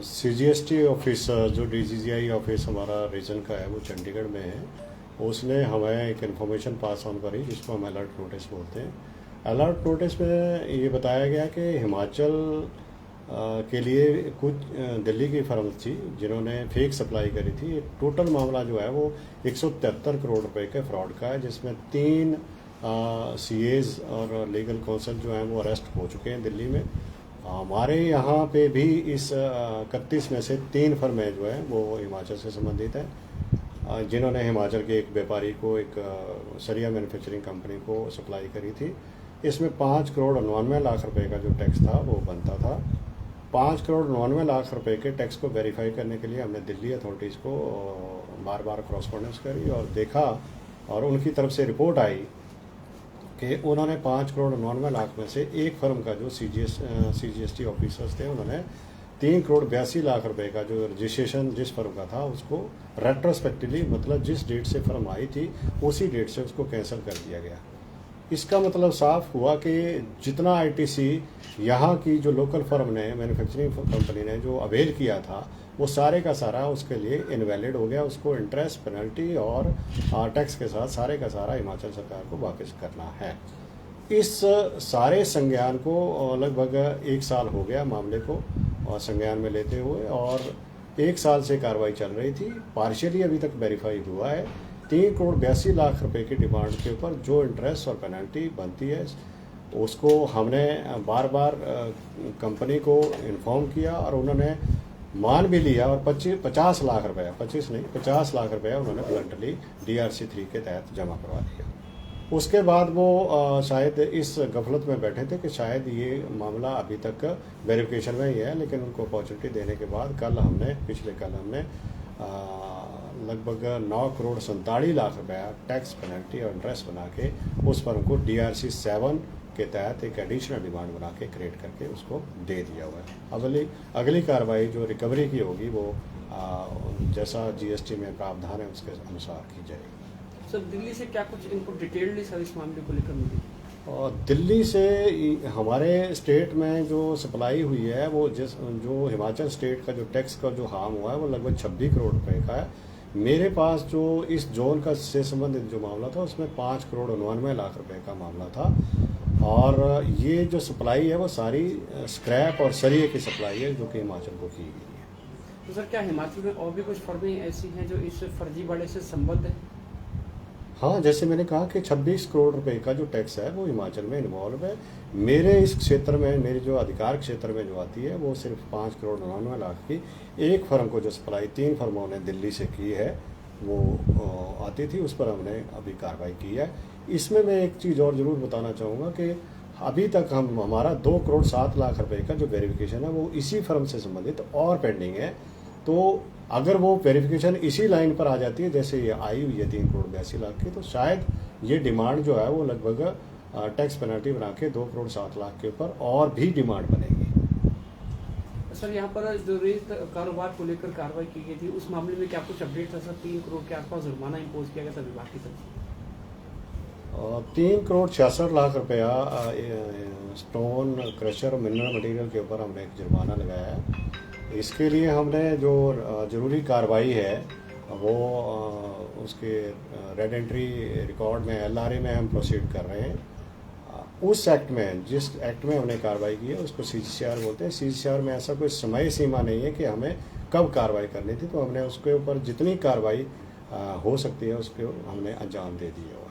CGST office जो DGGI office हमारा reason का है वो चंडीगढ़ में है। उसने हमें एक इन्फॉर्मेशन पास ऑन करी जिसको हम अलर्ट नोटिस बोलते हैं। अलर्ट नोटिस में ये बताया गया कि हिमाचल के लिए कुछ दिल्ली की फर्म थी जिन्होंने फेक सप्लाई करी थी। टोटल मामला जो है वो 173 करोड़ रुपए के फ्रॉड का है, जिसमें 3 सीएज और लीगल काउंसिल जो हैं वो अरेस्ट हो चुके हैं दिल्ली में। हमारे यहाँ पे भी इस 31 में से 3 फर्में जो हैं वो हिमाचल से संबंधित हैं, जिन्होंने हिमाचल के एक व्यापारी को एक सरिया मैन्युफैक्चरिंग कंपनी को सप्लाई करी थी। इसमें 5 करोड़ 99 लाख रुपए का जो टैक्स था वो बनता था। 5 करोड़ 99 लाख रुपए के टैक्स को वेरीफाई करने के लिए हमने दिल्ली अथॉरिटीज़ को बार बार क्रॉसपॉन्डेंस करी और देखा, और उनकी तरफ से रिपोर्ट आई कि उन्होंने 5 करोड़ 99 लाख में से एक फर्म का जो सीजीएसटी ऑफिसर्स थे उन्होंने 3 करोड़ 82 लाख रुपए का जो रजिस्ट्रेशन जिस फर्म का था उसको रेट्रोस्पेक्टिवली, मतलब जिस डेट से फर्म आई थी उसी डेट से उसको कैंसिल कर दिया गया। इसका मतलब साफ हुआ कि जितना आईटीसी यहाँ की जो लोकल फर्म ने, मैन्युफैक्चरिंग कंपनी ने जो अवेल किया था वो सारे का सारा उसके लिए इनवैलिड हो गया। उसको इंटरेस्ट, पेनल्टी और टैक्स के साथ सारे का सारा हिमाचल सरकार को वापस करना है। इस सारे संज्ञान को लगभग 1 साल हो गया मामले को और संज्ञान में लेते हुए, और 1 साल से कार्रवाई चल रही थी। पार्शियली अभी तक वेरीफाई हुआ है। 3 करोड़ 82 लाख रुपए की डिमांड के ऊपर जो इंटरेस्ट और पेनल्टी बनती है उसको हमने बार बार कंपनी को इन्फॉर्म किया और उन्होंने मान भी लिया, और 50 लाख रुपया, 25 नहीं 50 लाख रुपया उन्होंने ब्लंटली DRC 3 के तहत जमा करवा दिया। उसके बाद वो शायद इस गफलत में बैठे थे कि शायद ये मामला अभी तक वेरिफिकेशन में ही है, लेकिन उनको अपॉर्चुनिटी देने के बाद पिछले कल हमने लगभग 9 करोड़ 47 लाख रुपया टैक्स, पेनल्टी और इंटरेस्ट बना के उस फर्म को DRC 7 के तहत एक एडिशनल डिमांड बना के क्रिएट करके उसको दे दिया हुआ है। अगली कार्रवाई जो रिकवरी की होगी वो जैसा जीएसटी में प्रावधान है उसके अनुसार की जाएगी। सर, दिल्ली से क्या कुछ इनको डिटेल्डली सर इस मामले को लेकर मिली? और दिल्ली से हमारे स्टेट में जो सप्लाई हुई है वो जो हिमाचल स्टेट का जो टैक्स का जो हार्म हुआ है वो लगभग 26 करोड़ रुपए का है। मेरे पास जो इस जोन का से संबंधित जो मामला था उसमें 5 करोड़ 99 लाख रुपए का मामला था, और ये जो सप्लाई है वो सारी स्क्रैप और सरिये की सप्लाई है जो कि हिमाचल को की गई है। तो सर, क्या हिमाचल में और भी कुछ फर्में ऐसी हैं जो इस फर्जीवाड़े से संबद्ध है? हाँ, जैसे मैंने कहा कि 26 करोड़ रुपए का जो टैक्स है वो हिमाचल में इन्वॉल्व है। मेरे इस क्षेत्र में, मेरे जो अधिकार क्षेत्र में जो आती है वो सिर्फ 5 करोड़ 99 लाख की एक फर्म को जो सप्लाई 3 फर्मों ने दिल्ली से की है वो आती थी, उस पर हमने अभी कार्रवाई की है। इसमें मैं एक चीज़ और ज़रूर बताना चाहूँगा कि अभी तक हमारा 2 करोड़ 7 लाख रुपए का जो वेरिफिकेशन है वो इसी फर्म से संबंधित और पेंडिंग है। तो अगर वो वेरिफिकेशन इसी लाइन पर आ जाती है जैसे ये आई हुई है 3 करोड़ 82 लाख की, तो शायद ये डिमांड जो है वो लगभग टैक्स पेनल्टी बना के 2 करोड़ 7 लाख के ऊपर और भी डिमांड बनेगी। सर, यहाँ पर जो रेत कारोबार को लेकर कार्रवाई की गई थी उस मामले में क्या कुछ अपडेट था? सर, 3 करोड़ के आसपास जुर्माना इम्पोज किया गया था विभाग की तरफ से। 3 करोड़ 66 लाख रुपया स्टोन क्रशर और मिनरल मटेरियल के ऊपर हमने एक जुर्माना लगाया है। इसके लिए हमने जो ज़रूरी कार्रवाई है वो उसके रेड एंट्री रिकॉर्ड में LRA में हम प्रोसीड कर रहे हैं। उस एक्ट में, जिस एक्ट में हमने कार्रवाई की है उसको CGCR बोलते हैं। CGCR में ऐसा कोई समय सीमा नहीं है कि हमें कब कार्रवाई करनी थी, तो हमने उसके ऊपर जितनी कार्रवाई हो सकती है उसको हमने अंजाम दे दिया।